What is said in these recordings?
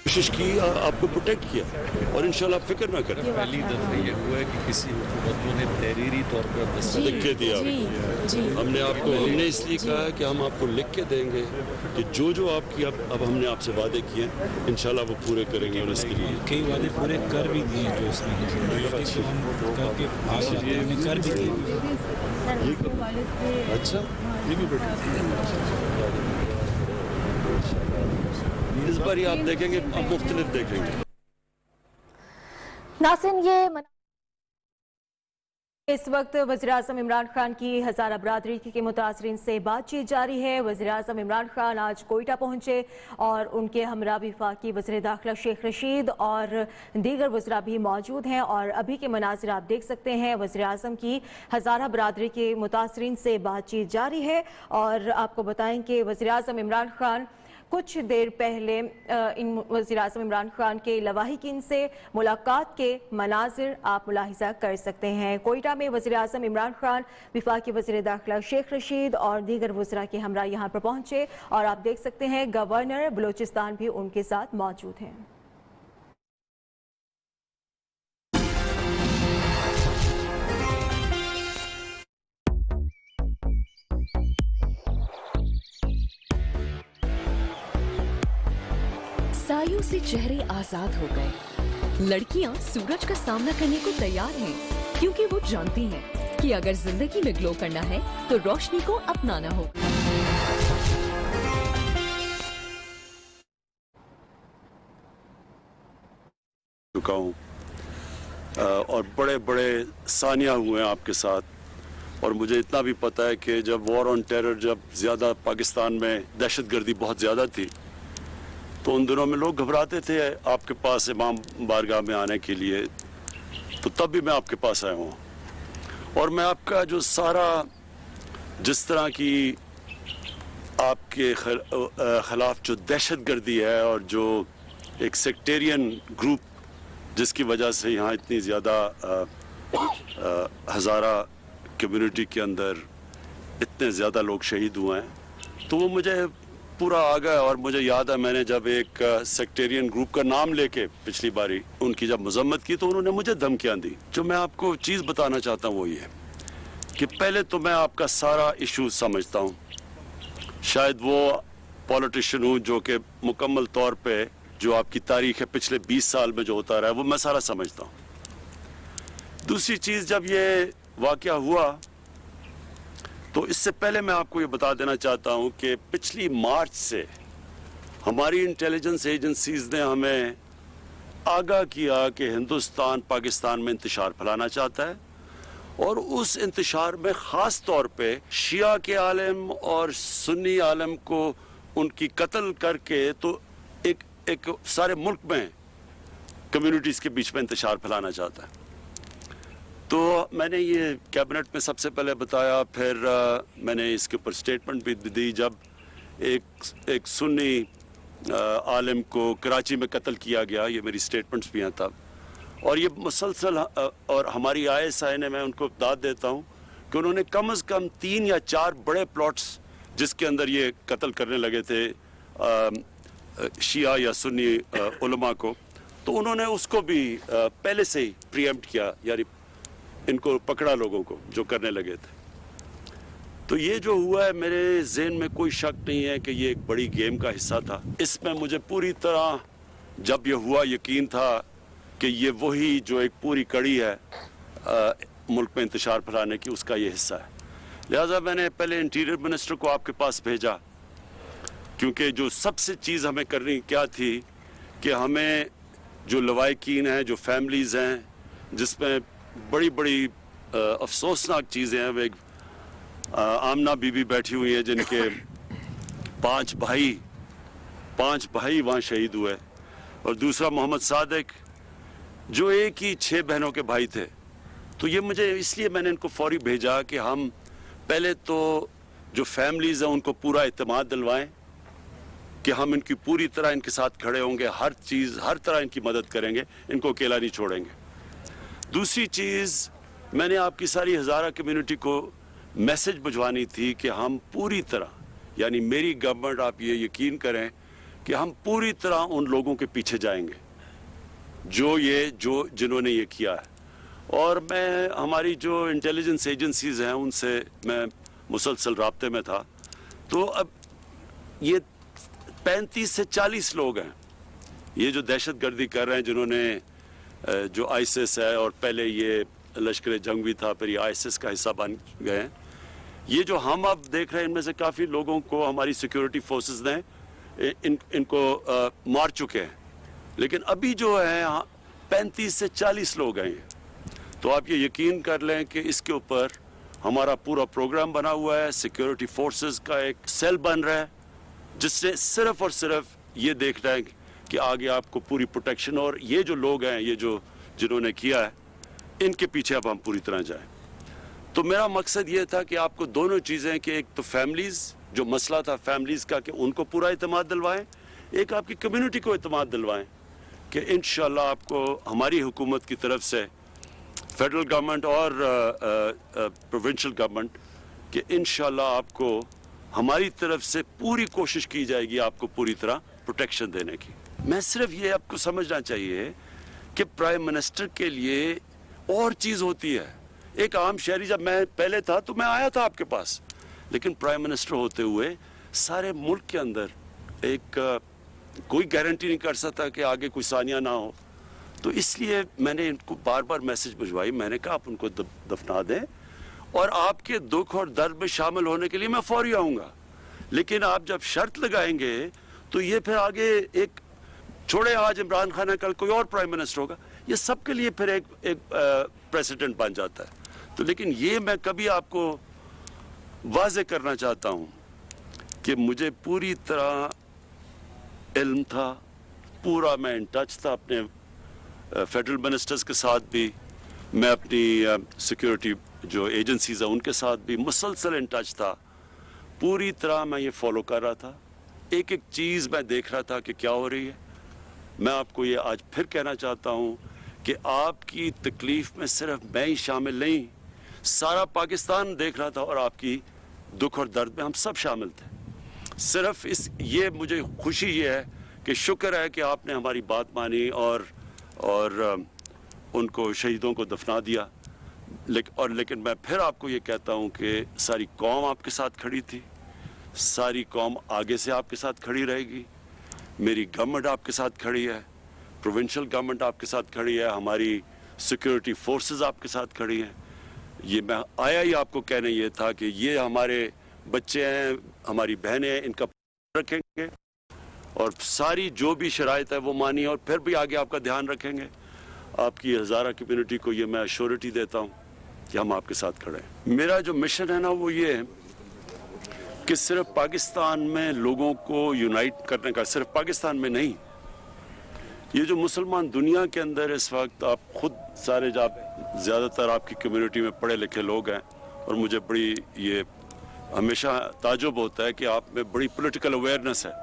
कोशिश की, आपको प्रोटेक्ट किया और इंशाल्लाह फिक्र ना करें। पहली दफा ये हुआ है कि किसी हुकूमतों ने तहरीरी तौर पर दस्तखत लिख के दिया। हमने इसलिए कहा है कि हम आपको लिख के देंगे कि जो आपकी अब हमने आपसे वादे किए हैं इंशाल्लाह वो पूरे करेंगे और इसके लिए कई वादे पूरे कर भी दिए जो इसमें कर भी दिए। अच्छा, इस बार आप देखेंगे, आप मुख्तलिफ देखेंगे। नाज़रीन, ये इस वक्त वज़ीर-ए-आज़म इमरान खान की हज़ारा बरादरी के मुतासरीन से बातचीत जारी है। वज़ीर-ए-आज़म इमरान खान आज कोयटा पहुंचे और उनके हमरा वफाकी वज़ीर दाखिला शेख रशीद और दीगर वज़रा भी मौजूद हैं और अभी के मनाज़िर आप देख सकते हैं। वज़ीर-ए-आज़म की हज़ारा बरादरी के मुतासरीन से बातचीत जारी है और आपको बताएं कि वज़ीर-ए-आज़म इमरान खान कुछ देर पहले इन वज़ीर-ए-आज़म इमरान खान के लवाहिकीन से मुलाकात के मनाजिर आप मुलाहिज़ा कर सकते हैं। कोयटा में वज़ीर-ए-आज़म इमरान खान, वफाकी वज़ीर दाखिला शेख रशीद और दीगर वज़रा के हमरा यहाँ पर पहुँचे और आप देख सकते हैं गवर्नर बलूचिस्तान भी उनके साथ मौजूद हैं। सायों से चेहरे आजाद हो गए। लड़कियां सूरज का सामना करने को तैयार हैं क्योंकि वो जानती हैं कि अगर जिंदगी में ग्लो करना है तो रोशनी को अपनाना होगा। चुका हूँ और बड़े बड़े सानिया हुए हैं आपके साथ और मुझे इतना भी पता है कि जब वॉर ऑन टेरर, जब ज़्यादा पाकिस्तान में दहशतगर्दी बहुत ज़्यादा थी तो उन दिनों में लोग घबराते थे आपके पास इमाम बारगाह में आने के लिए, तो तब भी मैं आपके पास आया हूँ और मैं आपका जो सारा जिस तरह की आपके खिलाफ जो दहशतगर्दी है और जो एक सेक्टेरियन ग्रुप जिसकी वजह से यहाँ इतनी ज़्यादा हज़ारा कम्युनिटी के अंदर इतने ज़्यादा लोग शहीद हुए हैं, तो वो मुझे पूरा आ गया और मुझे याद है मैंने जब एक सेक्टेरियन ग्रुप का नाम लेके पिछली बारी उनकी जब मजम्मत की तो उन्होंने मुझे धमकियां दी। जो मैं आपको चीज़ बताना चाहता हूँ वो ये कि पहले तो मैं आपका सारा इशू समझता हूँ, शायद वो पॉलिटिशियन हूँ जो कि मुकम्मल तौर पे जो आपकी तारीख है पिछले 20 साल में जो होता रहा है वो मैं सारा समझता हूँ। दूसरी चीज़, जब ये वाक़या हुआ तो इससे पहले मैं आपको ये बता देना चाहता हूँ कि पिछली मार्च से हमारी इंटेलिजेंस एजेंसीज ने हमें आगाह किया कि हिंदुस्तान पाकिस्तान में इंतशार फैलाना चाहता है और उस इंतशार में ख़ास तौर पे शिया के आलम और सुन्नी आलम को उनकी कत्ल करके तो एक सारे मुल्क में कम्युनिटीज़ के बीच में इंतशार फैलाना चाहता है। तो मैंने ये कैबिनेट में सबसे पहले बताया, फिर मैंने इसके ऊपर स्टेटमेंट भी दी जब एक सुन्नी आलिम को कराची में कत्ल किया गया, ये मेरी स्टेटमेंट्स भी हैं तब, और ये मुसलसल और हमारी ISI ने, मैं उनको दाद देता हूँ कि उन्होंने कम से कम 3 या 4 बड़े प्लॉट्स जिसके अंदर ये कत्ल करने लगे थे शिया या सुन्नी उलमा को, तो उन्होंने उसको भी पहले से ही प्रीएम्प्ट किया, यानी इनको पकड़ा लोगों को जो करने लगे थे। तो ये जो हुआ है मेरे ज़हन में कोई शक नहीं है कि ये एक बड़ी गेम का हिस्सा था। इसमें मुझे पूरी तरह जब ये हुआ यकीन था कि ये वही जो एक पूरी कड़ी है मुल्क में इंतशार फैलाने की, उसका ये हिस्सा है। लिहाजा मैंने पहले इंटीरियर मिनिस्टर को आपके पास भेजा क्योंकि जो सबसे चीज़ हमें करनी क्या थी कि हमें जो लवाहिकीन हैं, जो फैमिलीज़ हैं जिसमें बड़ी बड़ी अफसोसनाक चीज़ें हैं, एक आमना बीबी बैठी हुई है जिनके 5 भाई वहाँ शहीद हुए, और दूसरा मोहम्मद सादिक जो एक ही 6 बहनों के भाई थे। तो ये मुझे इसलिए मैंने इनको फौरी भेजा कि हम पहले तो जो फैमिलीज़ हैं उनको पूरा इत्मीनान दिलवाएं कि हम इनकी पूरी तरह इनके साथ खड़े होंगे, हर चीज़ हर तरह इनकी मदद करेंगे, इनको अकेला नहीं छोड़ेंगे। दूसरी चीज़, मैंने आपकी सारी हज़ारा कम्युनिटी को मैसेज भिजवानी थी कि हम पूरी तरह, यानी मेरी गवर्नमेंट, आप ये यकीन करें कि हम पूरी तरह उन लोगों के पीछे जाएंगे जिन्होंने ये किया है। और मैं हमारी जो इंटेलिजेंस एजेंसीज हैं उनसे मैं मुसलसल राब्ते में था। तो अब ये 35 से 40 लोग हैं ये जो दहशतगर्दी कर रहे हैं, जिन्होंने जो आईसिस है और पहले ये लश्कर जंग भी था, फिर ये आईसिस का हिस्सा बन गए हैं। ये जो हम अब देख रहे हैं इनमें से काफ़ी लोगों को हमारी सिक्योरिटी फोर्सेस ने इनको मार चुके हैं, लेकिन अभी जो है 35 से 40 लोग हैं ये। तो आप ये यकीन कर लें कि इसके ऊपर हमारा पूरा प्रोग्राम बना हुआ है। सिक्योरिटी फोर्सेस का एक सेल बन रहा है जिससे सिर्फ और सिर्फ ये देखना है कि आगे आपको पूरी प्रोटेक्शन, और ये जो लोग हैं ये जिन्होंने किया है इनके पीछे अब हम पूरी तरह जाएं। तो मेरा मकसद ये था कि आपको दोनों चीज़ें, कि एक तो फैमिलीज़, जो मसला था फैमिलीज़ का, कि उनको पूरा इत्मीनान दिलवाएं, एक आपकी कम्युनिटी को इत्मीनान दिलवाएं कि इंशाल्लाह आपको हमारी हुकूमत की तरफ से, फेडरल गवर्नमेंट और प्रोविंशियल गवर्नमेंट, कि इंशाल्लाह आपको हमारी तरफ से पूरी कोशिश की जाएगी आपको पूरी तरह प्रोटेक्शन देने की। मैं सिर्फ ये आपको समझना चाहिए कि प्राइम मिनिस्टर के लिए और चीज़ होती है। एक आम शहरी, जब मैं पहले था तो मैं आया था आपके पास, लेकिन प्राइम मिनिस्टर होते हुए सारे मुल्क के अंदर एक कोई गारंटी नहीं कर सकता कि आगे कोई सानिया ना हो। तो इसलिए मैंने इनको बार बार मैसेज भिजवाई, मैंने कहा आप उनको दफना दें और आपके दुख और दर्द में शामिल होने के लिए मैं फौरी आऊँगा, लेकिन आप जब शर्त लगाएंगे तो ये फिर आगे एक छोड़े, आज इमरान खान है, कल कोई और प्राइम मिनिस्टर होगा, ये सबके लिए फिर एक प्रेसिडेंट बन जाता है। तो लेकिन ये मैं कभी आपको वाज़े करना चाहता हूँ कि मुझे पूरी तरह इल्म था, पूरा मैं इन टच था अपने फेडरल मिनिस्टर्स के साथ भी, मैं अपनी सिक्योरिटी जो एजेंसीज हैं उनके साथ भी मुसलसल इन टच था। पूरी तरह मैं ये फॉलो कर रहा था, एक एक चीज़ मैं देख रहा था कि क्या हो रही है। मैं आपको ये आज फिर कहना चाहता हूँ कि आपकी तकलीफ़ में सिर्फ मैं ही शामिल नहीं, सारा पाकिस्तान देख रहा था, और आपकी दुख और दर्द में हम सब शामिल थे। सिर्फ ये मुझे खुशी ये है कि शुक्र है कि आपने हमारी बात मानी और उनको, शहीदों को दफना दिया। लेकिन मैं फिर आपको ये कहता हूँ कि सारी कौम आपके साथ खड़ी थी, सारी कौम आगे से आपके साथ खड़ी रहेगी। मेरी गवर्नमेंट आपके साथ खड़ी है, प्रोविंशियल गवर्नमेंट आपके साथ खड़ी है, हमारी सिक्योरिटी फोर्सेस आपके साथ खड़ी हैं। ये मैं आया ही आपको कहने ये था कि ये हमारे बच्चे हैं, हमारी बहनें हैं, इनका रखेंगे और सारी जो भी शराइत है वो मानिए, और फिर भी आगे आपका ध्यान रखेंगे। आपकी हज़ारा कम्युनिटी को ये मैं अश्योरिटी देता हूँ कि हम आपके साथ खड़े हैं। मेरा जो मिशन है ना वो ये है कि सिर्फ पाकिस्तान में लोगों को यूनाइट करने का, सिर्फ पाकिस्तान में नहीं, ये जो मुसलमान दुनिया के अंदर इस वक्त, आप खुद सारे ज़्यादातर आपकी कम्युनिटी में पढ़े लिखे लोग हैं, और मुझे बड़ी ये हमेशा ताजुब होता है कि आप में बड़ी पॉलिटिकल अवेयरनेस है।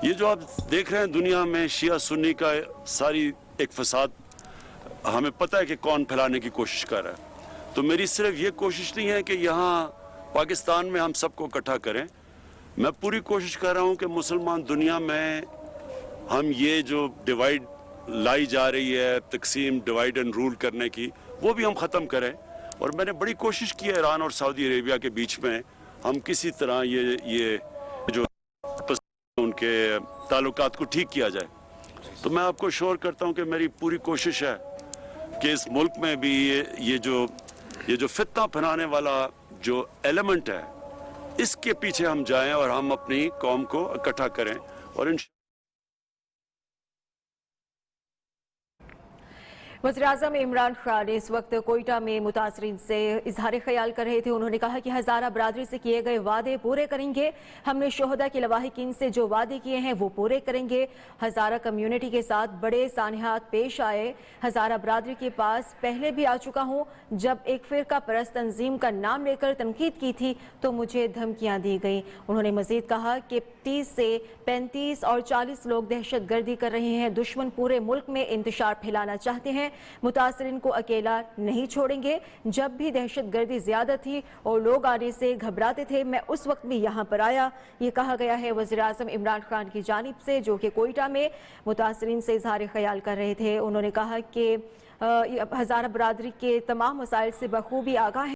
ये जो आप देख रहे हैं दुनिया में शिया सुन्नी का सारी एक फसाद, हमें पता है कि कौन फैलाने की कोशिश कर रहा है। तो मेरी सिर्फ ये कोशिश नहीं है कि यहाँ पाकिस्तान में हम सबको इकट्ठा करें, मैं पूरी कोशिश कर रहा हूँ कि मुसलमान दुनिया में हम ये जो डिवाइड लाई जा रही है, तकसीम, डिवाइड एंड रूल करने की, वो भी हम ख़त्म करें। और मैंने बड़ी कोशिश की है ईरान और सऊदी अरेबिया के बीच में हम किसी तरह ये जो उनके ताल्लुकात को ठीक किया जाए। तो मैं आपको श्योर करता हूँ कि मेरी पूरी कोशिश है कि इस मुल्क में भी ये जो फितना फैलाने वाला जो एलिमेंट है, इसके पीछे हम जाएं और हम अपनी कौम को इकट्ठा करें। और वज़ीर-ए-आज़म इमरान खान इस वक्त कोयटा में मुतासरीन से इजहार ख्याल कर रहे थे। उन्होंने कहा कि हज़ारा बरादरी से किए गए वादे पूरे करेंगे, हमने शोहदा के लवाहिकीन से जो वादे किए हैं वो पूरे करेंगे। हज़ारा कम्युनिटी के साथ बड़े सानियात पेश आए, हज़ारा बरादरी के पास पहले भी आ चुका हूँ। जब एक फ़िरका परस्त तंजीम का नाम लेकर तनकीद की थी तो मुझे धमकियाँ दी गई। उन्होंने मज़ीद कहा कि 30 से 35 और 40 लोग दहशत गर्दी कर रहे हैं, दुश्मन पूरे मुल्क में इंतशार फैलाना चाहते हैं ہیں متاثرین کو اکیلا نہیں چھوڑیں گے. جب بھی دہشت گردی زیادہ تھی اور لوگ آنے سے گھبراتے تھے میں اس وقت بھی یہاں پر آیا. یہ کہا گیا ہے وزیر اعظم عمران خان کی جانب سے جو کہ کوئٹہ میں متاثرین سے اظہار خیال کر رہے تھے. انہوں نے کہا کہ ہزارہ برادری کے تمام مسائل سے بخوبی آگاہ ہیں.